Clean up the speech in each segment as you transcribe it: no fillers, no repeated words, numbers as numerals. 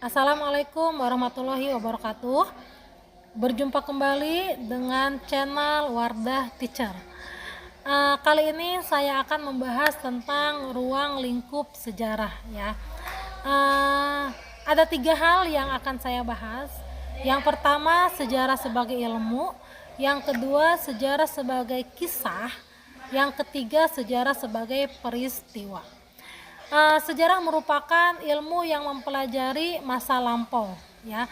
Assalamualaikum warahmatullahi wabarakatuh. Berjumpa kembali dengan channel Wardah Teacher. Kali ini saya akan membahas tentang ruang lingkup sejarah ya. Ada 3 hal yang akan saya bahas. Yang pertama, sejarah sebagai ilmu. Yang kedua, sejarah sebagai kisah. Yang ketiga, sejarah sebagai peristiwa. Sejarah merupakan ilmu yang mempelajari masa lampau ya.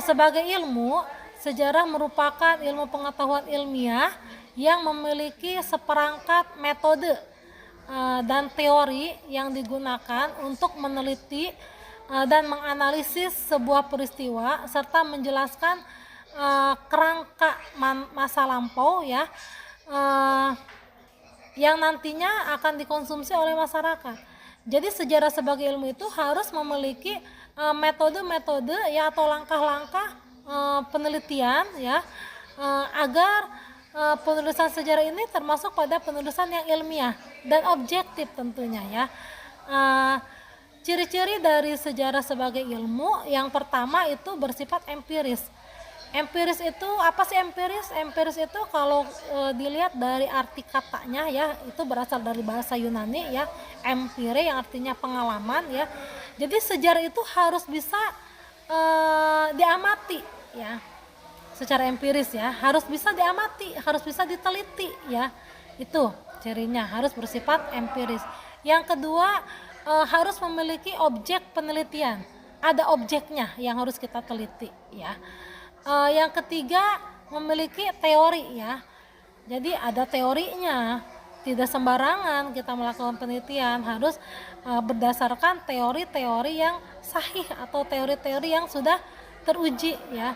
Sebagai ilmu, sejarah merupakan ilmu pengetahuan ilmiah yang memiliki seperangkat metode dan teori yang digunakan untuk meneliti dan menganalisis sebuah peristiwa serta menjelaskan kerangka masa lampau ya, yang nantinya akan dikonsumsi oleh masyarakat. Jadi sejarah sebagai ilmu itu harus memiliki metode-metode ya atau langkah-langkah penelitian ya, agar penulisan sejarah ini termasuk pada penulisan yang ilmiah dan objektif tentunya ya. Ciri-ciri dari sejarah sebagai ilmu yang pertama itu bersifat empiris. Empiris itu apa sih empiris? Empiris itu kalau dilihat dari arti katanya ya, itu berasal dari bahasa Yunani ya, empire yang artinya pengalaman ya. Jadi sejarah itu harus bisa diamati ya, secara empiris ya, harus bisa diamati, harus bisa diteliti ya. Itu cirinya, harus bersifat empiris. Yang kedua, harus memiliki objek penelitian, ada objeknya yang harus kita teliti ya. Yang ketiga, memiliki teori ya. Jadi ada teorinya. Tidak sembarangan kita melakukan penelitian, harus berdasarkan teori-teori yang sahih atau teori-teori yang sudah teruji ya.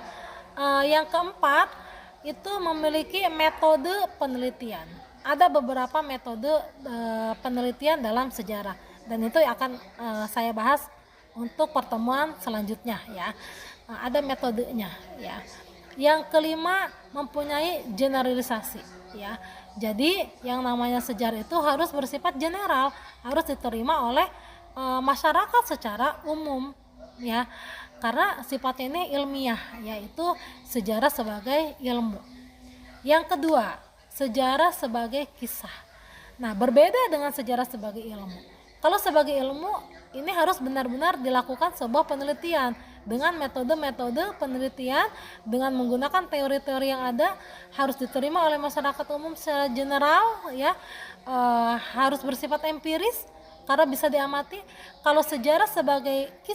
Yang keempat, itu memiliki metode penelitian. Ada beberapa metode penelitian dalam sejarah dan itu akan saya bahas untuk pertemuan selanjutnya ya. Ada metodenya ya. Yang kelima, mempunyai generalisasi ya. Jadi yang namanya sejarah itu harus bersifat general, harus diterima oleh masyarakat secara umum ya, karena sifatnya ini ilmiah, yaitu sejarah sebagai ilmu. Yang kedua, sejarah sebagai kisah. Nah, berbeda dengan sejarah sebagai ilmu. Kalau sebagai ilmu, ini harus benar-benar dilakukan sebuah penelitian dengan metode-metode penelitian, dengan menggunakan teori-teori yang ada, harus diterima oleh masyarakat umum secara general ya, harus bersifat empiris karena bisa diamati. Kalau sejarah sebagai